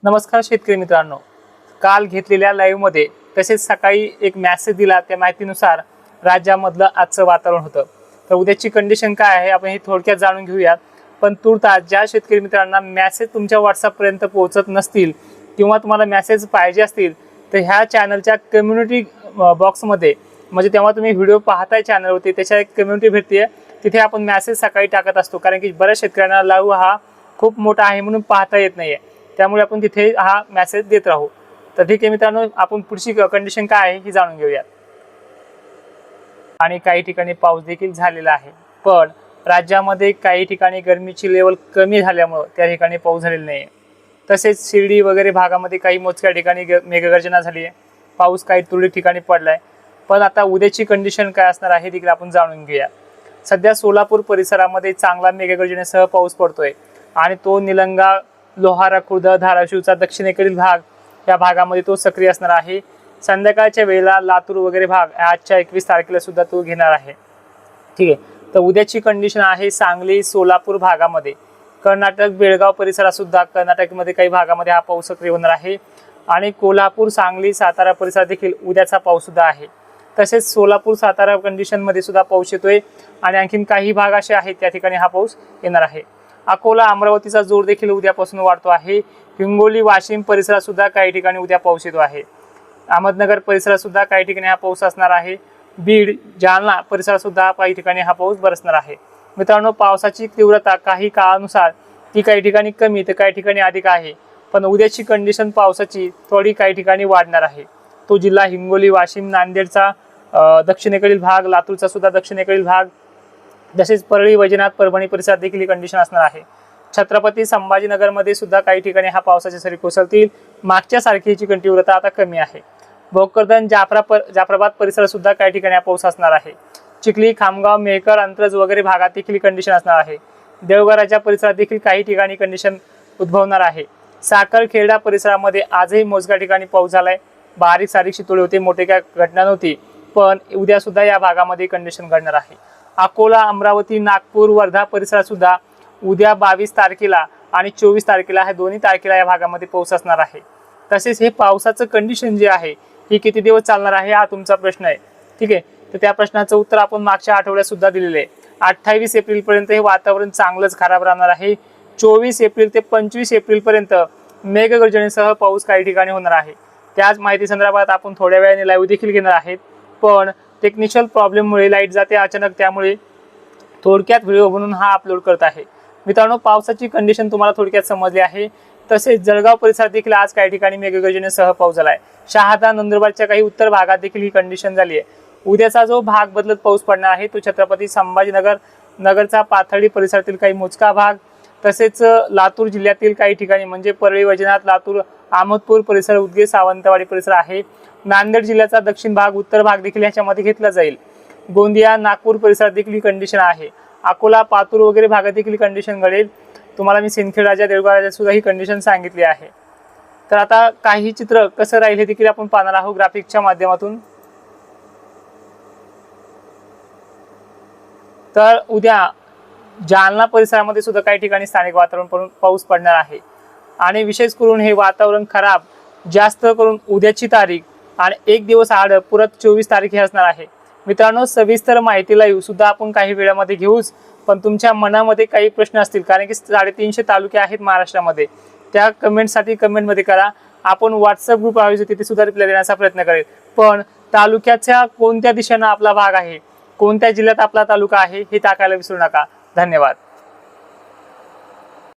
नमस्कार शेतकरी मित्रांनो, काल घेतलेल्या लाईव्ह मध्ये तसेच सकाळी एक मेसेज दिला, त्या माहितीनुसार राज्यामधलं आजचं वातावरण होतं. तर उद्याची कंडिशन काय आहे आपण हे थोडक्यात जाणून घेऊयात. पण तुर्तास ज्या शेतकरी मित्रांना मेसेज तुमच्या व्हॉट्सअप पर्यंत पोहोचत नसतील किंवा तुम्हाला मेसेज पाहिजे असतील तर ह्या चॅनलच्या कम्युनिटी बॉक्समध्ये, म्हणजे तेव्हा तुम्ही व्हिडिओ पाहताय चॅनलवरती, त्याच्या एक कम्युनिटी भेटते, तिथे आपण मेसेज सकाळी टाकत असतो. कारण की बऱ्याच शेतकऱ्यांना लाईव्ह हा खूप मोठा आहे म्हणून पाहता येत नाहीये, त्यामुळे आपण तिथे हा मेसेज देत राहू. तर ठीक आहे मित्रांनो, आपण पुढची कंडिशन काय आहे ही जाणून घेऊयात. आणि काही ठिकाणी पाऊस देखील झालेला आहे, पण राज्यामध्ये काही ठिकाणी गरमीची लेवल कमी झाल्यामुळे त्या ठिकाणी पाऊस झालेला नाही. तसेच शिर्डी वगैरे भागामध्ये काही मोजक्या ठिकाणी मेघगर्जना झाली आहे, पाऊस काही तुरळक ठिकाणी पडलाय. पण आता उद्याची कंडिशन काय असणार आहे देखील आपण जाणून घेऊया. सध्या सोलापूर परिसरामध्ये चांगला मेघगर्जनेसह पाऊस पडतोय आणि तो निलंगा, लोहारा, खुर्द, धाराशिवचा दक्षिणेकडील भाग या भागामध्ये तो सक्रिय असणार आहे. संध्याकाळच्या वेळेला लातूर वगैरे भाग आजच्या 21 तारखेला सुद्धा तो घेणार आहे. ठीक आहे, तर उद्याची कंडिशन आहे सांगली, सोलापूर भागामध्ये, कर्नाटक, बेळगाव परिसरात सुद्धा, कर्नाटकमध्ये काही भागामध्ये हा पाऊस सक्रिय होणार आहे. आणि कोल्हापूर, सांगली, सातारा परिसरात देखील उद्याचा पाऊस सुद्धा आहे. तसेच सोलापूर, सातारा कंडिशनमध्ये सुद्धा पाऊस येतोय आणि आणखीन काही भाग असे आहेत त्या ठिकाणी हा पाऊस येणार आहे. अकोला, अमरावतीचा जोर देखील उद्यापासून वाढतो आहे. हिंगोली, वाशिम परिसरात सुद्धा काही ठिकाणी उद्या पाऊस येतो आहे. अहमदनगर परिसरात सुद्धा काही ठिकाणी हा पाऊस असणार आहे. बीड, जालना परिसरात सुद्धा काही ठिकाणी हा पाऊस बरसणार आहे. मित्रांनो, पावसाची तीव्रता काही काळानुसार ती काही ठिकाणी कमी तर काही ठिकाणी अधिक आहे, पण उद्याची कंडिशन पावसाची थोडी काही ठिकाणी वाढणार आहे. तो जिल्हा हिंगोली, वाशिम, नांदेडचा दक्षिणेकडील भाग, लातूरचा सुद्धा दक्षिणेकडील भाग, तसेच परळी, वैजनाथ, परभणी परिसरात देखील ही कंडिशन असणार आहे. छत्रपती संभाजीनगरमध्ये सुद्धा काही ठिकाणी हा पावसाचे सरी कोसळतील. मागच्या सारखी याची तीव्रता आता कमी आहे. भोकरदन, जाफराबाद परिसरात सुद्धा काही ठिकाणी हा पाऊस असणार आहे. चिखली, खामगाव, मेहकर, अंत्रज वगैरे भागात देखील कंडिशन असणार आहे. देवघराच्या परिसरात देखील काही ठिकाणी कंडिशन उद्भवणार आहे. साखर, खेरडा परिसरामध्ये आजही मोजक्या ठिकाणी पाऊस झालाय. बारीक सारीक शितोळे होते, मोठे काय घटना नव्हती, पण उद्या सुद्धा या भागामध्ये कंडिशन घडणार आहे. अकोला, अमरावती, नागपूर, वर्धा परिसरात सुद्धा उद्या 22 तारखेला आणि 24 तारखेला, ह्या दोन्ही तारखेला या भागामध्ये पाऊस असणार आहे. तसेच हे पावसाचं कंडिशन जे आहे ही किती दिवस चालणार आहे हा तुमचा प्रश्न आहे. ठीक आहे, तर त्या प्रश्नाचं उत्तर आपण मागच्या आठवड्यात सुद्धा दिलेलं आहे. 28 एप्रिल पर्यंत हे वातावरण चांगलंच खराब राहणार आहे. 24 एप्रिल ते 25 एप्रिल पर्यंत मेघगर्जनेसह पाऊस काही ठिकाणी होणार आहे. त्याच माहिती संदर्भात आपण थोड्या वेळाने लाईव्ह देखील घेणार आहेत, पण टेक्निकल प्रॉब्लेममुळे लाईट जाते अचानक, त्यामुळे थोडक्यात व्हिडिओ बनवून हा अपलोड करत आहे. मित्रांनो, पावसाची कंडिशन तुम्हाला थोडक्यात समजली आहे. तसेच जळगाव परिसरात देखील आज काही ठिकाणी मेघगर्जनेसह पाऊस झालाय. शहादा, नंदुरबारच्या काही उत्तर भागात देखील ही कंडिशन झाली आहे. उद्याचा जो भाग बदलत पाऊस पडणार आहे तो छत्रपती संभाजीनगर, नगरचा पाथर्डी परिसरातील काही मोजका भाग, तसेच लातूर जिल्ह्यातील काही ठिकाणी म्हणजे परळी, वैजनाथ, लातूर, अहमदपूर परिसर, उदगीर, सावंतवाडी परिसर आहे. नांदेड जिल्ह्याचा दक्षिण भाग, उत्तर भाग देखील ह्याच्यामध्ये घेतला जाईल. गोंदिया, नागपूर परिसरात देखील ही कंडिशन आहे. अकोला, पातूर वगैरे भागात देखील कंडिशन घडेल. तुम्हाला मी सिंदखेड राजा, देवगड राजा सुद्धा ही कंडिशन सांगितली आहे. तर आता काही चित्र कसं राहील हे देखील आपण पाहणार आहोत ग्राफिकच्या माध्यमातून. तर उद्या जालना परिसरामध्ये सुद्धा काही ठिकाणी स्थानिक वातावरण पाऊस पडणार आहे. आणि विशेष करून हे वातावरण खराब जास्त करून उद्याची तारीख आणि एक दिवस आड परत 24 तारीख हे असणार आहे. मित्रांनो, सविस्तर माहिती लाईव्ह सुद्धा आपण काही वेळामध्ये घेऊच, पण तुमच्या मनामध्ये काही प्रश्न असतील, कारण की 350 तालुके आहेत महाराष्ट्रामध्ये, त्या कमेंटसाठी कमेंटमध्ये करा. आपण व्हॉट्सअप ग्रुप आयोजित तिथे सुद्धा रिप्लाय देण्याचा प्रयत्न करेल. पण तालुक्याच्या कोणत्या दिशेनं आपला भाग आहे, कोणत्या जिल्ह्यात आपला तालुका आहे हे टाकायला विसरू नका. धन्यवाद.